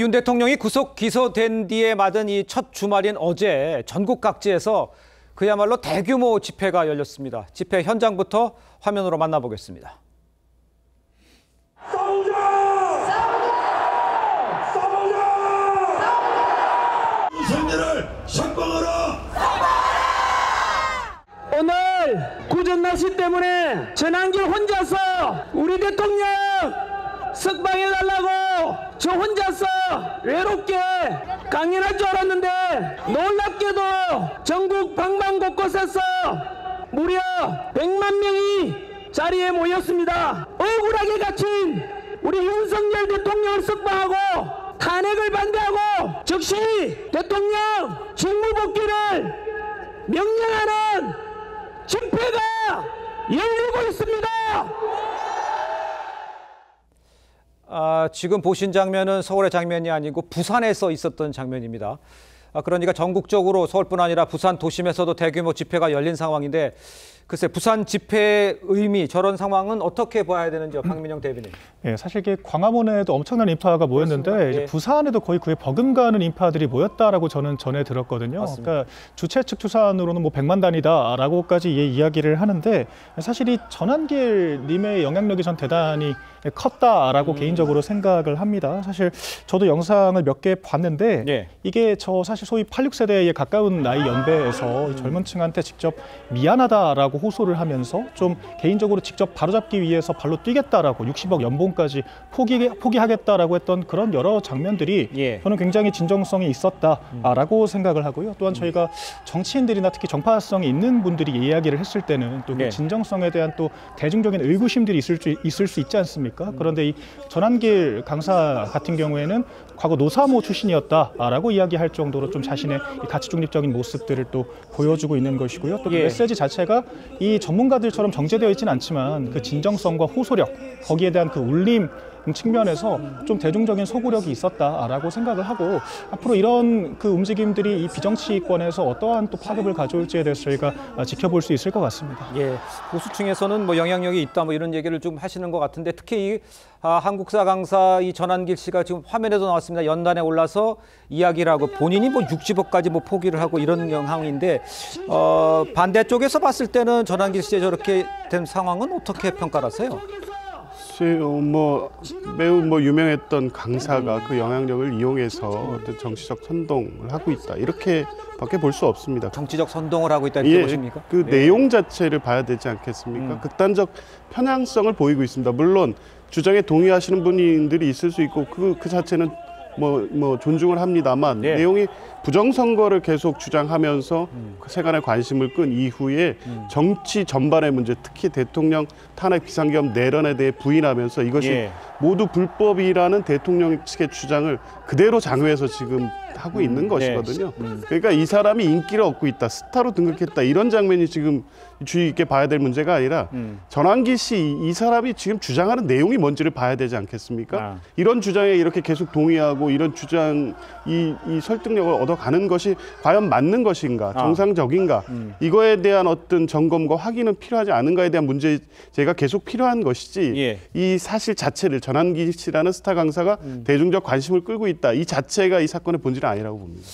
윤 대통령이 구속 기소된 뒤에 맞은 이 첫 주말인 어제 전국 각지에서 그야말로 대규모 집회가 열렸습니다. 집회 현장부터 화면으로 만나보겠습니다. 싸우자! 싸우자! 싸우자! 윤석열을 석방하라! 오늘 구전 날씨 때문에 전한길 혼자서 우리 대통령 석방해달라고 저 혼자서 외롭게 강연할 줄 알았는데 놀랍게도 전국 방방 곳곳에서 무려 100만 명이 자리에 모였습니다. 억울하게 갇힌 우리 윤석열 대통령을 석방하고 탄핵을 반대하고 즉시 대통령 직무복귀를 명령하는 집회가 열리고 있습니다. 지금 보신 장면은 서울의 장면이 아니고 부산에서 있었던 장면입니다. 그러니까 전국적으로 서울뿐 아니라 부산 도심에서도 대규모 집회가 열린 상황인데 글쎄 부산 집회의 의미 저런 상황은 어떻게 봐야 되는지요, 박민영 대변인. 예, 사실 이게 광화문에도 엄청난 인파가 모였는데 이제 부산에도 거의 그에 버금가는 인파들이 모였다라고 저는 전해 들었거든요. 맞습니다. 그러니까 주최 측 추산으로는 뭐 100만 단위다라고까지 이야기를 하는데 사실 이 전한길 님의 영향력이 전 대단히 컸다라고 개인적으로 생각을 합니다. 사실 저도 영상을 몇 개 봤는데 이게 저 사실 소위 86세대에 가까운 나이 연배에서 이 젊은 층한테 직접 미안하다라고 호소를 하면서 좀 개인적으로 직접 바로잡기 위해서 발로 뛰겠다라고 60억 연봉까지 포기하겠다라고 했던 그런 여러 장면들이 저는 굉장히 진정성이 있었다라고 생각을 하고요. 또한 저희가 정치인들이나 특히 정파성이 있는 분들이 이야기를 했을 때는 또 그 진정성에 대한 또 대중적인 의구심들이 있을 수 있지 않습니까? 그런데 이 전한길 강사 같은 경우에는 과거 노사모 출신이었다라고 이야기할 정도로 좀 자신의 가치 중립적인 모습들을 또 보여주고 있는 것이고요. 또 그 메시지 자체가 이 전문가들처럼 정제되어 있지는 않지만 그 진정성과 호소력, 거기에 대한 그 울림 측면에서 좀 대중적인 소구력이 있었다라고 생각을 하고 앞으로 이런 그 움직임들이 이 비정치권에서 어떠한 또 파급을 가져올지에 대해서 저희가 지켜볼 수 있을 것 같습니다. 보수층에서는 뭐 영향력이 있다 뭐 이런 얘기를 좀 하시는 것 같은데 특히 이 한국사 강사 이 전한길 씨가 지금 화면에도 나왔습니다. 연단에 올라서 이야기를 하고 본인이 뭐 60억까지 뭐 포기를 하고 이런 상황인데 반대쪽에서 봤을 때는 전한길 씨의 저렇게 된 상황은 어떻게 평가를 하세요? 매우 유명했던 강사가 그 영향력을 이용해서 어떤 정치적 선동을 하고 있다 이렇게밖에 볼 수 없습니다. 정치적 선동을 하고 있다 이렇게 보십니까? 그 내용 자체를 봐야 되지 않겠습니까? 극단적 편향성을 보이고 있습니다. 물론 주장에 동의하시는 분들이 있을 수 있고 그 자체는 존중을 합니다만 내용이 부정선거를 계속 주장하면서 세간의 관심을 끈 이후에 정치 전반의 문제, 특히 대통령 탄핵 비상계엄 내란에 대해 부인하면서 이것이 모두 불법이라는 대통령 측의 주장을 그대로 장외해서 지금 하고 있는 것이거든요. 그러니까 이 사람이 인기를 얻고 있다, 스타로 등극했다 이런 장면이 지금 주의 있게 봐야 될 문제가 아니라 전한길 씨 이 사람이 지금 주장하는 내용이 뭔지를 봐야 되지 않겠습니까? 이런 주장에 이렇게 계속 동의하고 이런 주장 이 설득력을 얻어가는 것이 과연 맞는 것인가, 정상적인가 이거에 대한 어떤 점검과 확인은 필요하지 않은가에 대한 문제제가 계속 필요한 것이지 이 사실 자체를 전한길 씨라는 스타 강사가 대중적 관심을 끌고 있다 이 자체가 이 사건의 본질은 아니라고 봅니다.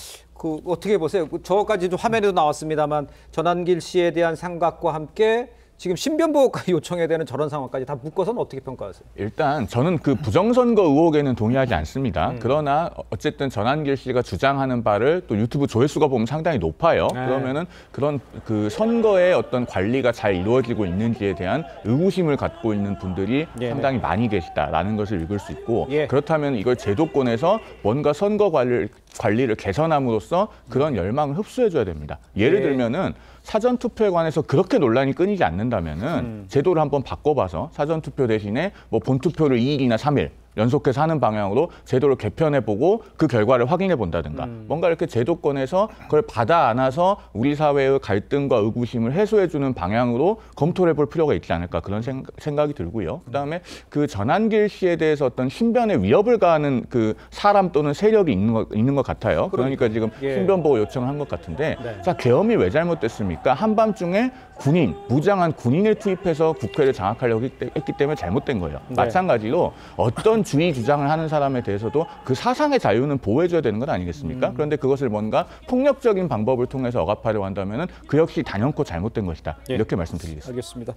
어떻게 보세요? 저까지 좀 화면에도 나왔습니다만 전한길 씨에 대한 생각과 함께 지금 신변보호까지 요청해야 되는 저런 상황까지 다 묶어서는 어떻게 평가하세요? 일단 저는 그 부정선거 의혹에는 동의하지 않습니다. 그러나 어쨌든 전한길 씨가 주장하는 바를 또 유튜브 조회수가 보면 상당히 높아요. 그러면은 그런 그 선거의 어떤 관리가 잘 이루어지고 있는지에 대한 의구심을 갖고 있는 분들이 상당히 많이 계시다라는 것을 읽을 수 있고 그렇다면 이걸 제도권에서 뭔가 선거 관리를 개선함으로써 그런 열망을 흡수해줘야 됩니다. 예를 들면은 사전투표에 관해서 그렇게 논란이 끊이지 않는다면은 제도를 한번 바꿔봐서 사전투표 대신에 뭐 본투표를 2일이나 3일 연속해서 하는 방향으로 제도를 개편해보고 그 결과를 확인해본다든가 뭔가 이렇게 제도권에서 그걸 받아 안아서 우리 사회의 갈등과 의구심을 해소해주는 방향으로 검토를 해볼 필요가 있지 않을까 그런 생각이 들고요. 그다음에 그 전한길 씨에 대해서 어떤 신변에 위협을 가하는 그 사람 또는 세력이 있는 것 같아요. 그러니까 지금 신변보호 요청을 한 것 같은데 자, 계엄이 왜 잘못됐습니까? 한밤중에 무장한 군인을 투입해서 국회를 장악하려고 했기 때문에 잘못된 거예요. 마찬가지로 어떤 자본주의 주장을 하는 사람에 대해서도 그 사상의 자유는 보호해줘야 되는 건 아니겠습니까? 그런데 그것을 뭔가 폭력적인 방법을 통해서 억압하려고 한다면은 그 역시 단연코 잘못된 것이다. 예. 이렇게 말씀드리겠습니다. 알겠습니다.